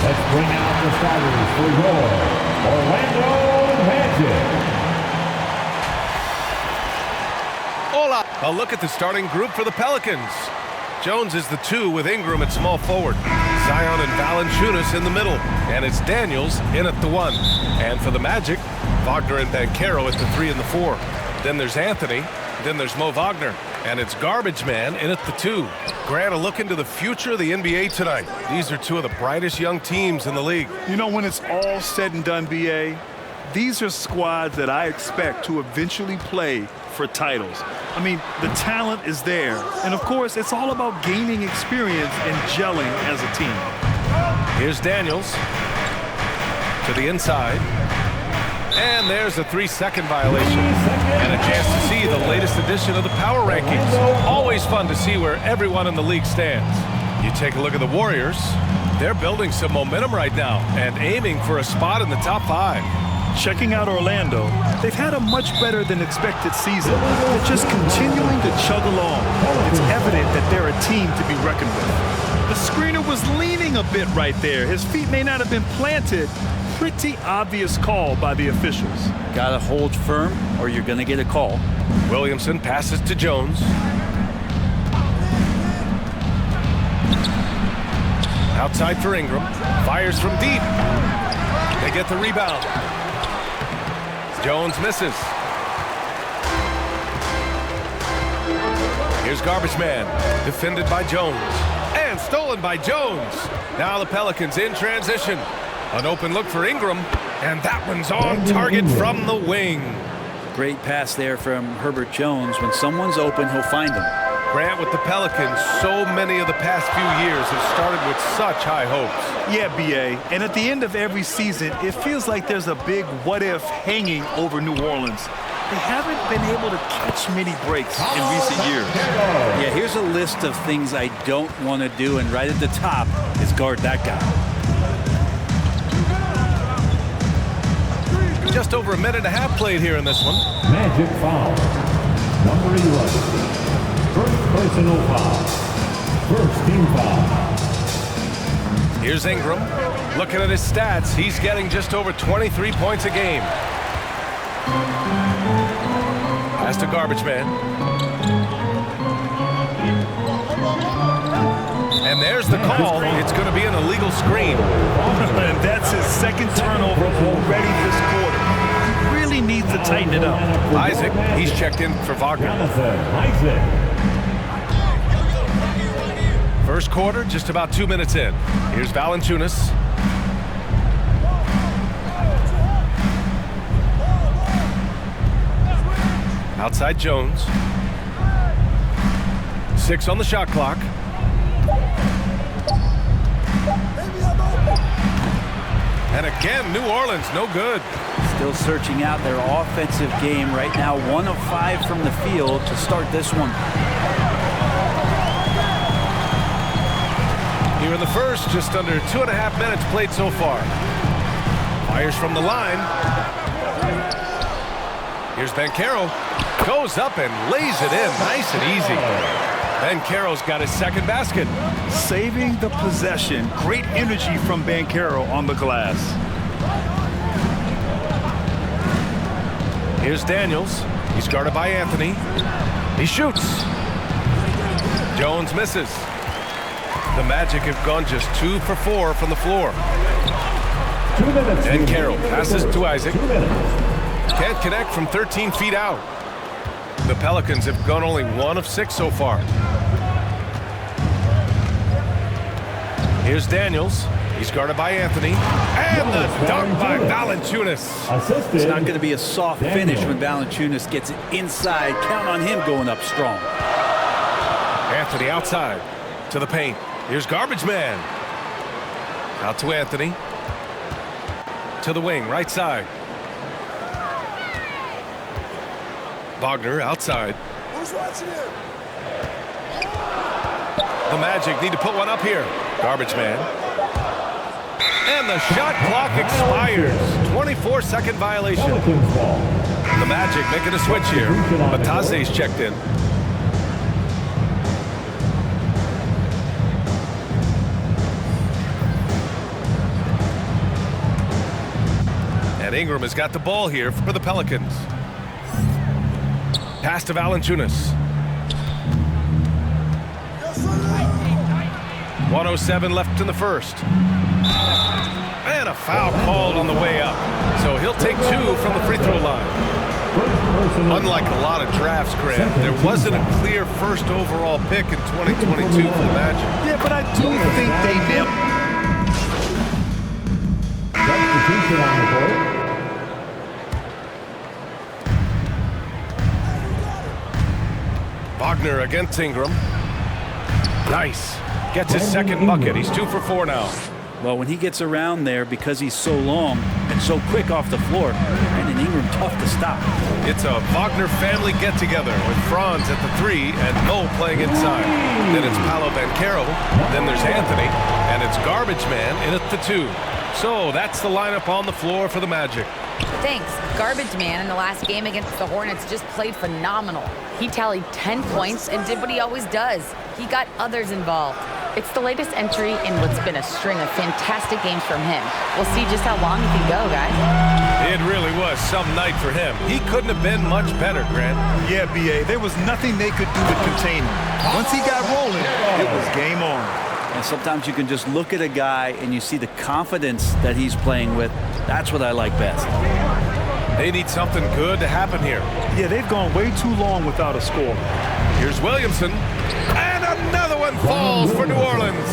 Let's bring out the starters for your Orlando Magic. Hola! A look at the starting group for the Pelicans. Jones is the 2 with Ingram at small forward. Zion and Valanciunas in the middle. And it's Daniels in at the 1. And for the Magic, Wagner and Banchero at the 3 and the 4. Then there's Anthony. Then there's Mo Wagner. And it's Garbage Man in at the 2. Grant, a look into the future of the NBA tonight. These are 2 of the brightest young teams in the league. You know, when it's all said and done, B.A., these are squads that I expect to eventually play for titles. I mean, the talent is there. And, of course, it's all about gaining experience and gelling as a team. Here's Daniels to the inside. And there's a 3-second violation. And a chance to see the latest edition of the power rankings. Always fun to see where everyone in the league stands. You take a look at the Warriors. They're building some momentum right now and aiming for a spot in the top 5. Checking out Orlando, they've had a much better than expected season. They're just continuing to chug along. It's evident that they're a team to be reckoned with. The screener was leaning a bit right there. His feet may not have been planted. Pretty obvious call by the officials. Gotta hold firm or you're gonna get a call. Williamson passes to Jones. Outside for Ingram. Fires from deep. They get the rebound. Jones misses. Here's Garbage Man. Defended by Jones. And stolen by Jones. Now the Pelicans in transition. An open look for Ingram. And that one's on target from the wing. Great pass there from Herbert Jones. When someone's open, he'll find them. Grant, with the Pelicans, so many of the past few years have started with such high hopes. Yeah, B.A. And at the end of every season, it feels like there's a big what-if hanging over New Orleans. They haven't been able to catch many breaks in recent years. Yeah, here's a list of things I don't want to do, and right at the top is guard that guy. Just over a minute and a half played here in this one. Magic foul. Number 11. First personal foul. First team foul. Here's Ingram. Looking at his stats, he's getting just over 23 points a game. Pass to Garbage Man. And there's the call. It's going to be an illegal screen. And that's his second turnover already this quarter. He really needs to tighten it up. Isaac, he's checked in for Wagner. Isaac. First quarter, just about 2 minutes in. Here's Valanciunas. Outside Jones. 6 on the shot clock. And again, New Orleans, no good. Still searching out their offensive game right now. 1 of 5 from the field to start this one. Here in the first, just under 2.5 minutes played so far. Fires from the line. Here's Banchero. Goes up and lays it in nice and easy. Banchero's got his second basket. Saving the possession. Great energy from Banchero on the glass. Here's Daniels. He's guarded by Anthony. He shoots. Jones misses. The Magic have gone just 2 for 4 from the floor. 2 minutes. And Carroll passes to Isaac. Can't connect from 13 feet out. The Pelicans have gone only 1 of 6 so far. Here's Daniels. He's guarded by Anthony. And the dunk by Valanciunas. It's not going to be a soft finish when Valanciunas gets it inside. Count on him going up strong. Anthony outside to the paint. Here's Garbage Man. Out to Anthony. To the wing, right side. Wagner outside. Who's watching him? The Magic need to put one up here. Garbage Man. And the shot clock expires. 24-second violation. The Magic making a switch here. Batase's checked in. And Ingram has got the ball here for the Pelicans. Pass to Valanciunas. 1:07 left in the first. And a foul called on the way up. So he'll take 2 from the free throw line. Unlike a lot of drafts, Grant, there wasn't a clear first overall pick in 2022 for the Magic. Yeah, but I do think they nailed. Substitution on the court. Wagner against Ingram. Nice. Gets his second bucket. He's 2 for 4 now. Well, when he gets around there, because he's so long and so quick off the floor, Brandon Ingram tough to stop. It's a Wagner family get-together with Franz at the 3 and Mo playing inside. Then it's Paolo Banchero, then there's Anthony, and it's Garbage Man in at the 2. So that's the lineup on the floor for the Magic. Thanks. Garbage Man in the last game against the Hornets just played phenomenal. He tallied 10 points and did what he always does. He got others involved. It's the latest entry in what's been a string of fantastic games from him. We'll see just how long he can go, guys. It really was some night for him. He couldn't have been much better, Grant. Yeah, B.A., there was nothing they could do to contain him. Once he got rolling, it was game on. And sometimes you can just look at a guy and you see the confidence that he's playing with. That's what I like best. They need something good to happen here. Yeah, they've gone way too long without a score. Here's Williamson. And another one falls for New Orleans.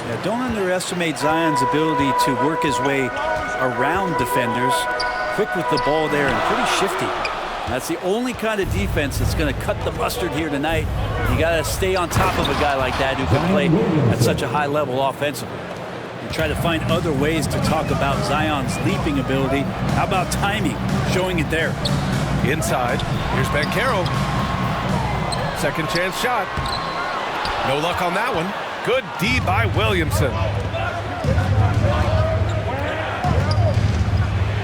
Yeah, don't underestimate Zion's ability to work his way around defenders. Quick with the ball there and pretty shifty. That's the only kind of defense that's going to cut the mustard here tonight. You got to stay on top of a guy like that who can play at such a high level offensively. You try to find other ways to talk about Zion's leaping ability. How about timing? Showing it there. Inside, here's Banchero. Second chance shot. No luck on that one. Good D by Williamson.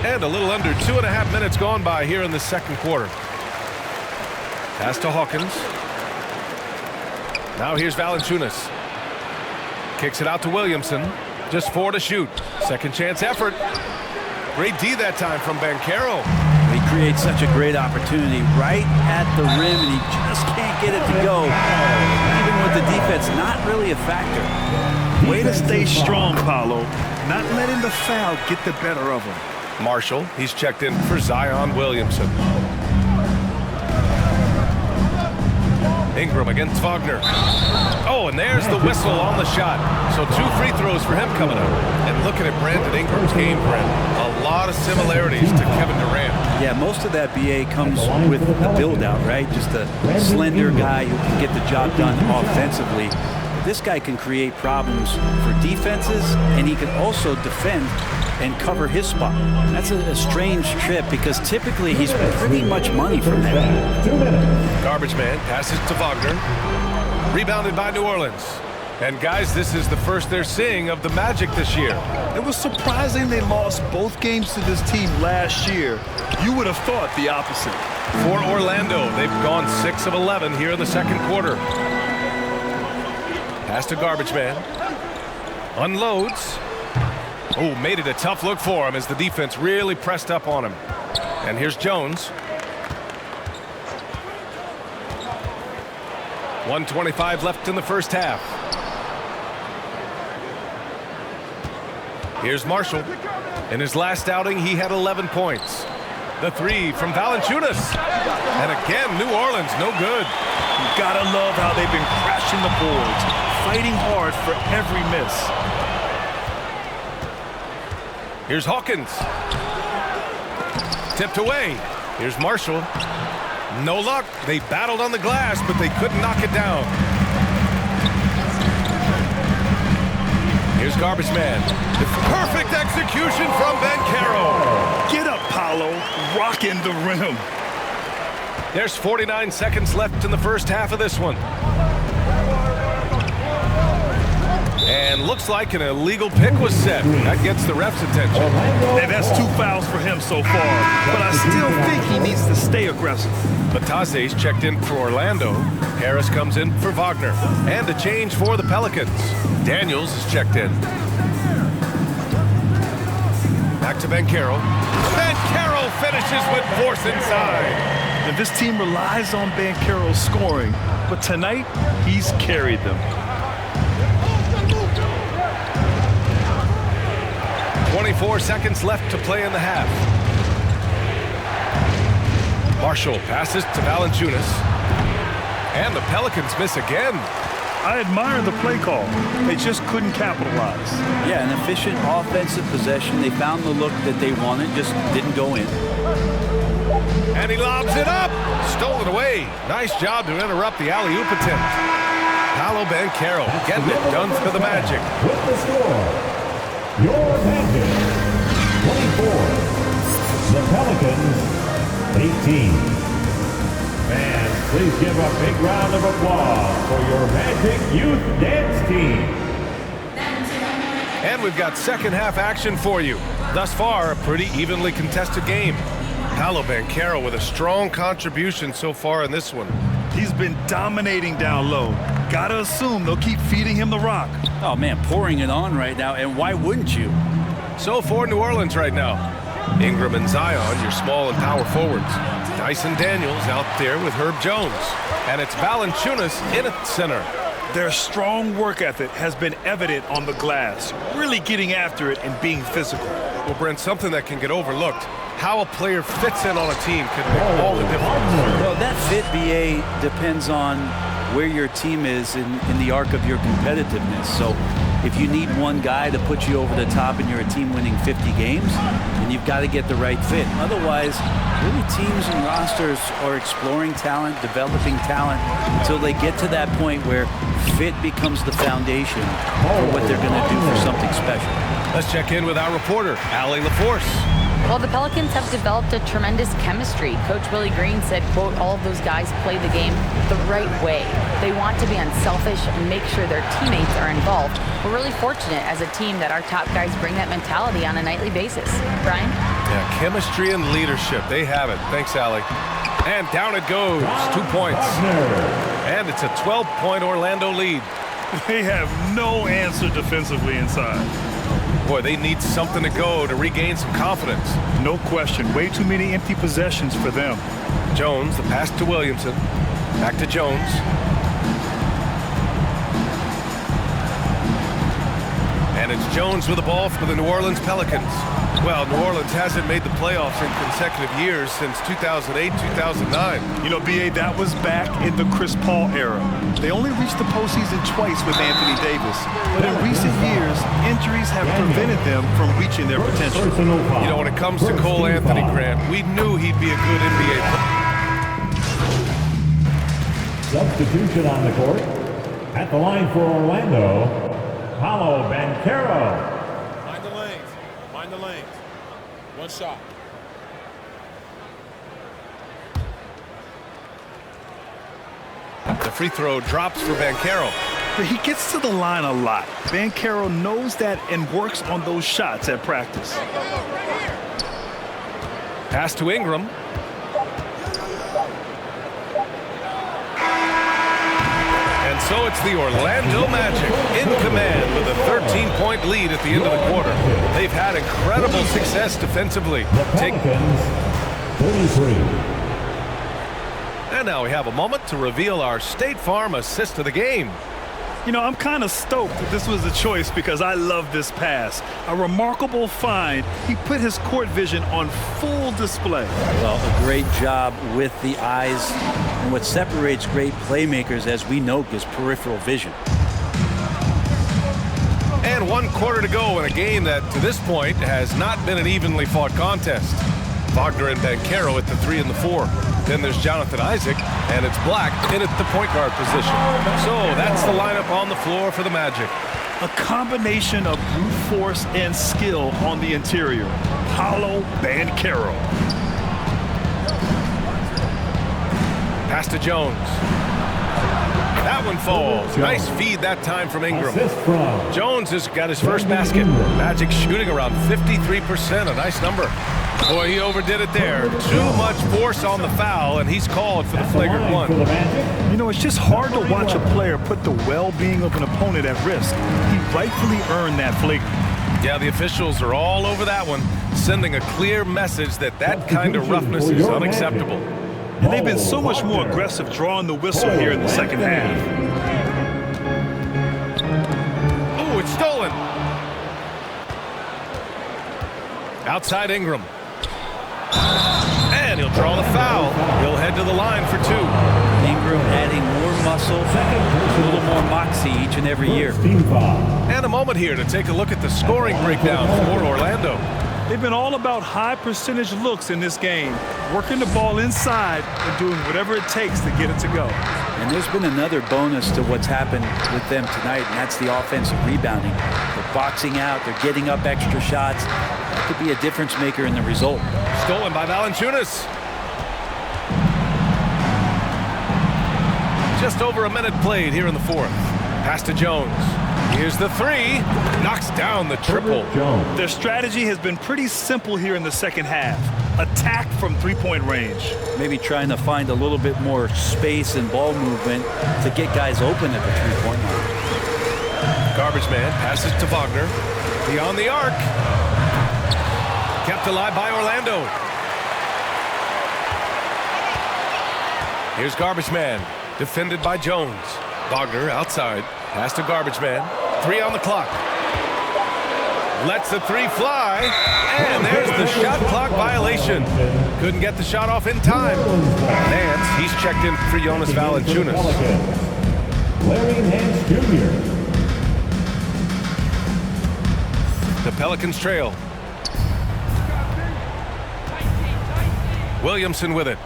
And a little under 2.5 minutes gone by here in the second quarter. Pass to Hawkins. Now here's Valanciunas. Kicks it out to Williamson. Just 4 to shoot. Second chance effort. Great D that time from Banchero. He creates such a great opportunity right at the rim, and he just can't get it to go. Even with the defense not really a factor. Way to stay strong, Paolo. Not letting the foul get the better of him. Marshall, he's checked in for Zion Williamson. Ingram against Wagner. Oh, and there's the whistle on the shot. So 2 free throws for him coming up. And looking at Brandon Ingram's game, Brent, a lot of similarities to Kevin Durant. Yeah, most of that BA comes with the build-out, right? Just a slender guy who can get the job done offensively. This guy can create problems for defenses, and he can also defend and cover his spot. That's a strange trip because typically he's pretty much money from there. Garbage Man passes to Wagner. Rebounded by New Orleans. And guys, this is the first they're seeing of the Magic this year. It was surprising they lost both games to this team last year. You would have thought the opposite. For Orlando, they've gone 6 of 11 here in the second quarter. Pass to Garbage Man. Unloads. Oh, made it a tough look for him as the defense really pressed up on him. And here's Jones. 1:25 left in the first half. Here's Marshall. In his last outing, he had 11 points. The 3 from Valanciunas. And again, New Orleans, no good. You gotta love how they've been crashing the boards, fighting hard for every miss. Here's Hawkins. Tipped away. Here's Marshall. No luck. They battled on the glass, but they couldn't knock it down. Here's Garbage Man. Perfect execution from Banchero. Get up, Paolo. Rocking the rim. There's 49 seconds left in the first half of this one. And looks like an illegal pick was set. That gets the ref's attention. And that's 2 fouls for him so far. But I still think he needs to stay aggressive. Batase's checked in for Orlando. Harris comes in for Wagner. And a change for the Pelicans. Daniels is checked in. Back to Banchero. Banchero finishes with force inside. And this team relies on Banchero's scoring, but tonight he's carried them. 24 seconds left to play in the half. Marshall passes to Valanciunas. And the Pelicans miss again. I admire the play call. They just couldn't capitalize. Yeah, an efficient offensive possession. They found the look that they wanted, just didn't go in. And he lobs it up. Stolen away. Nice job to interrupt the alley-oop attempt. Paolo Banchero getting it done for the Magic. With the score, your Magic 24. The Pelicans 18. Fans, please give a big round of applause for your Magic Youth Dance Team. And we've got second half action for you. Thus far, a pretty evenly contested game. Paolo Banchero with a strong contribution so far in this one. He's been dominating down low. Gotta assume they'll keep feeding him the rock. Oh, man, pouring it on right now, and why wouldn't you? So for New Orleans right now. Ingram and Zion, your small and power forwards. Dyson Daniels out there with Herb Jones. And it's Valanciunas in at center. Their strong work ethic has been evident on the glass, really getting after it and being physical. Well, Brent, something that can get overlooked. How a player fits in on a team can make all the difference. Well, that fit, BA, depends on where your team is in the arc of your competitiveness. So if you need one guy to put you over the top and you're a team winning 50 games, then you've got to get the right fit. Otherwise, really teams and rosters are exploring talent, developing talent, until they get to that point where fit becomes the foundation for what they're going to do for something special. Let's check in with our reporter, Allie LaForce. Well, the Pelicans have developed a tremendous chemistry. Coach Willie Green said, quote, all of those guys play the game the right way. They want to be unselfish and make sure their teammates are involved. We're really fortunate as a team that our top guys bring that mentality on a nightly basis. Brian? Yeah, chemistry and leadership. They have it. Thanks, Allie. And down it goes. 2 points. And it's a 12-point Orlando lead. They have no answer defensively inside. Boy, they need something to go to regain some confidence. No question. Way too many empty possessions for them. Jones, the pass to Williamson. Back to Jones. And it's Jones with the ball for the New Orleans Pelicans. Well, New Orleans hasn't made the playoffs in consecutive years since 2008, 2009. You know, B.A., that was back in the Chris Paul era. They only reached the postseason twice with Anthony Davis. But in recent years, injuries have prevented them from reaching their potential. You know, when it comes to Cole Anthony, Grant, we knew he'd be a good NBA player. Substitution on the court. At the line for Orlando, Paolo Banchero. Mind the lanes. Mind the lanes. One shot. The free throw drops for Banchero. But he gets to the line a lot. Banchero knows that and works on those shots at practice. Pass to Ingram. And so it's the Orlando Magic in command with a 13-point lead at the end of the quarter. They've had incredible success defensively. Pelicans 33. And now we have a moment to reveal our State Farm assist of the game. You know, I'm kind of stoked that this was a choice because I love this pass. A remarkable find. He put his court vision on full display. Well, a great job with the eyes. And what separates great playmakers, as we know, is peripheral vision. And 1 quarter to go in a game that, to this point, has not been an evenly fought contest. Wagner and Banchero at the 3 and the 4. Then there's Jonathan Isaac, and it's Black in at the point guard position. So that's the lineup on the floor for the Magic. A combination of brute force and skill on the interior. Paolo Banchero. Pass to Jones. That one falls. Nice feed that time from Ingram. Jones has got his first basket. Magic shooting around 53%, a nice number. Boy, he overdid it there. Too much force on the foul, and he's called for the flagrant one. You know, it's just hard to watch a player put the well-being of an opponent at risk. He rightfully earned that flagrant. Yeah, the officials are all over that one, sending a clear message that that kind of roughness is unacceptable. And they've been so much more aggressive drawing the whistle here in the second half. Oh, it's stolen. Outside Ingram. And he'll draw the foul. He'll head to the line for 2. Ingram adding more muscle, a little more moxie each and every year. And a moment here to take a look at the scoring breakdown for Orlando. They've been all about high percentage looks in this game, working the ball inside and doing whatever it takes to get it to go. And there's been another bonus to what's happened with them tonight, and that's the offensive rebounding. They're boxing out, they're getting up extra shots. That could be a difference maker in the result. Stolen by Valanciunas. Just over a minute played here in the 4th. Pass to Jones. Here's the 3. Knocks down the triple. Their strategy has been pretty simple here in the second half. Attack from three-point range. Maybe trying to find a little bit more space and ball movement to get guys open at the three-point line. Garbage man passes to Wagner. Beyond the arc. Kept alive by Orlando. Here's Garbage man. Defended by Jones. Wagner outside. Pass to Garbage man. 3 on the clock. Lets the 3 fly. And there's the shot clock violation. Couldn't get the shot off in time. Nance, he's checked in for Jonas Valanciunas. Larry Nance Jr. The Pelicans trail. Williamson with it.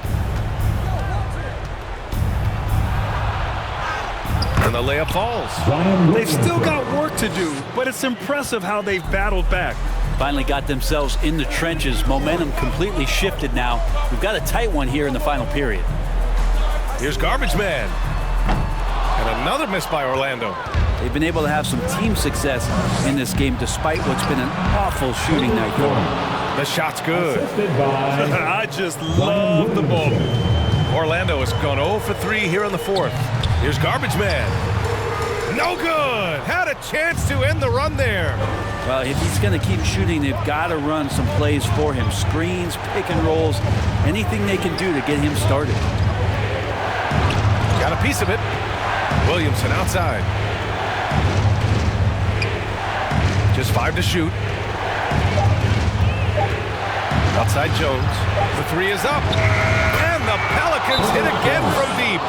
And the layup falls. They've still got work to do, but it's impressive how they've battled back. Finally got themselves in the trenches. Momentum completely shifted now. We've got a tight one here in the final period. Here's Garbage man. And another miss by Orlando. They've been able to have some team success in this game despite what's been an awful shooting night for them. The shot's good. I just love the ball. Orlando has gone 0 for 3 here in the 4th. Here's Garbage man. No good. Had a chance to end the run there. Well, if he's going to keep shooting, they've got to run some plays for him. Screens, pick and rolls, anything they can do to get him started. Got a piece of it. Williamson outside. Just 5 to shoot. Outside Jones. The 3 is up. And the Pelicans hit again from deep.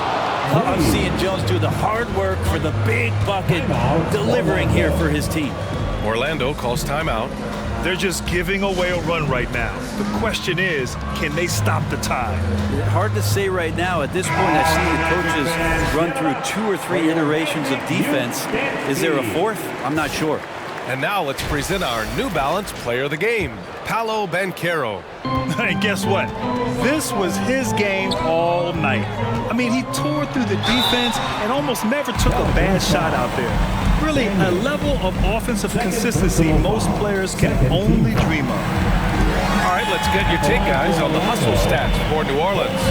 I'm seeing Jones do the hard work for the big bucket, delivering here for his team. Orlando calls timeout. They're just giving away a run right now. The question is, can they stop the tide? Hard to say right now. At this point, I've seen the coaches run through 2 or 3 iterations of defense. Is there a 4th? I'm not sure. And now let's present our New Balance player of the game, Paolo Banchero. And guess what? This was his game all night. I mean, he tore through the defense and almost never took a bad shot out there. Really, a level of offensive consistency most players can only dream of. All right, let's get your take, guys, on the hustle stats for New Orleans.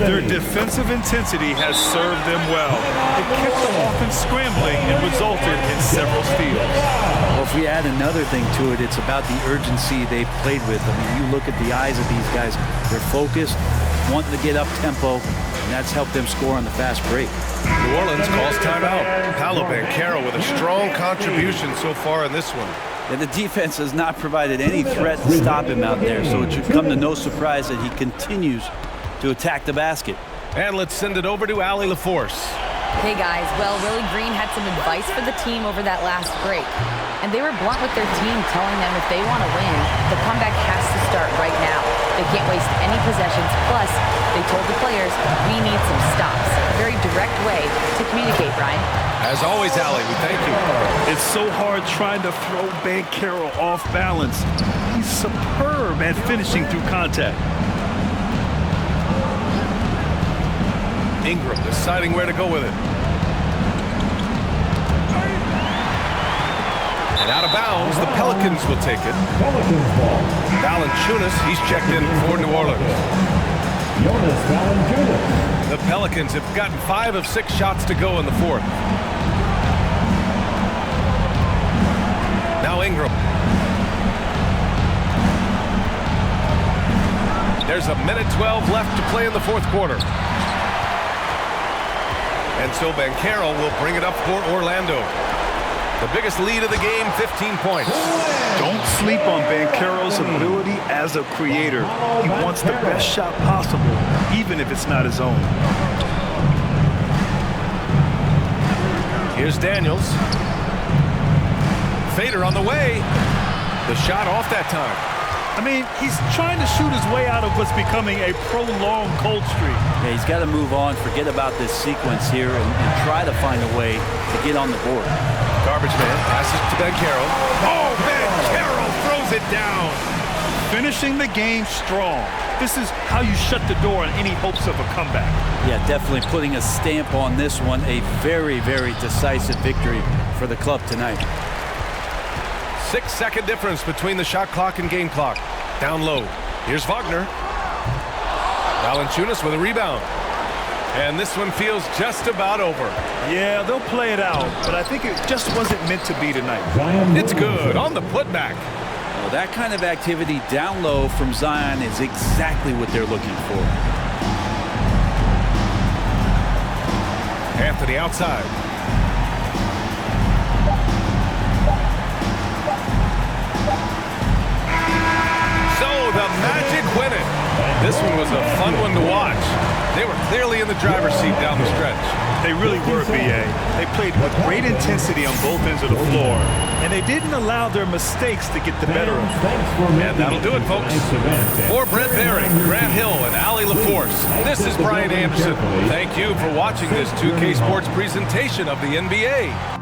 Their defensive intensity has served them well. It kept the offense scrambling and resulted in several steals. Well, if we add another thing to it, it's about the urgency they've played with. I mean, you look at the eyes of these guys. They're focused, wanting to get up tempo, and that's helped them score on the fast break. New Orleans calls timeout. Paolo Banchero with a strong contribution so far in this one. And the defense has not provided any threat to stop him out there, so it should come to no surprise that he continues to attack the basket. And let's send it over to Allie LaForce. Hey guys, well, Willie Green had some advice for the team over that last break. And they were blunt with their team, telling them if they want to win, the comeback has to start right now. They can't waste any possessions. Plus, they told the players, we need some stops. A very direct way to communicate, Brian. As always, Allie, we thank you. It's so hard trying to throw Banchero off balance. He's superb at finishing through contact. Ingram deciding where to go with it. And out of bounds, the Pelicans will take it. Pelicans ball. Valanciunas, he's checked in for New Orleans. Jonas Valanciunas. The Pelicans have gotten 5 of 6 shots to go in the fourth. Now Ingram. There's a minute 12 left to play in the fourth quarter. And so Banchero will bring it up for Orlando. The biggest lead of the game, 15 points. Don't sleep on Banchero's ability as a creator. He wants the best shot possible, even if it's not his own. Here's Daniels. Fader on the way. The shot off that time. I mean, he's trying to shoot his way out of what's becoming a prolonged cold streak. Yeah, he's got to move on, forget about this sequence here, and try to find a way to get on the board. Garbage man passes to Banchero. Oh, Banchero throws it down. Finishing the game strong. This is how you shut the door on any hopes of a comeback. Yeah, definitely putting a stamp on this one. A very, very decisive victory for the club tonight. 6-second difference between the shot clock and game clock. Down low. Here's Wagner. Valanciunas with a rebound. And this one feels just about over. Yeah, they'll play it out, but I think it just wasn't meant to be tonight. It's good on the putback. Well, that kind of activity down low from Zion is exactly what they're looking for. Anthony outside. The Magic win it. This one was a fun one to watch. They were clearly in the driver's seat down the stretch. They really were, B.A. They played with great intensity on both ends of the floor, and they didn't allow their mistakes to get the better of them. And that'll do it, folks. For Brent Baring, Grant Hill, and Allie LaForce, this is Brian Anderson. Thank you for watching this 2K Sports presentation of the NBA.